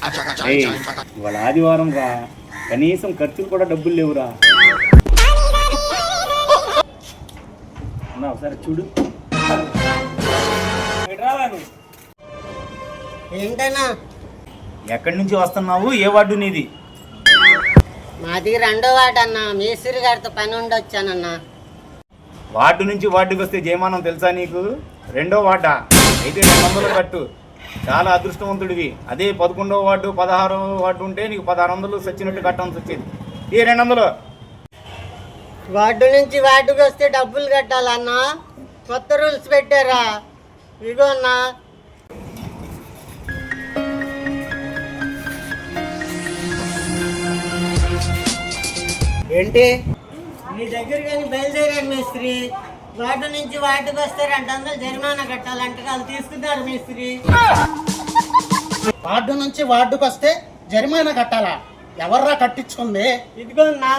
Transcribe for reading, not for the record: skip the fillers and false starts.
ఇవాళ ఆదివారం రా, కనీసం ఖర్చులు కూడా డబ్బులు లేవురా. ఒకసారి చూడు. ఏంటన్నా? ఎక్కడి నుంచి వస్తున్నావు? ఏ వార్డు నీది? మాది 2వ వార్డు అన్న. మేస్త్రి గారితో పని ఉండొచ్చానన్నా. వార్డు నుంచి వార్డుకి వస్తే జయమానం తెలుసా నీకు? 2వ వార్డా అయితే 200 కట్టు. చాలా అదృష్టవంతుడివి. అదే 11వ వార్డు 16వ వార్డు ఉంటే నీకు 1600 సచ్చినట్టు కట్టాల్సి వచ్చేది. ఈ 200. వార్డు నుంచి వార్డుకి వస్తే డబ్బులు కట్టాలన్నా. కొత్త రూల్స్ పెట్టారా? ఇగో అన్నా. ఏంటి మీ దగ్గర కానీ బయలుదేరాను మేస్త్రి. వార్డు నుంచి వార్డుకి వస్తే 200 జరిమానా కట్టాలంటే వాళ్ళు తీసుకున్నారు మేస్త్రి. వార్డు నుంచి వార్డుకు వస్తే జరిమానా కట్టాలా? ఎవర్రా కట్టించుకుంది? ఇదిగో అన్నా.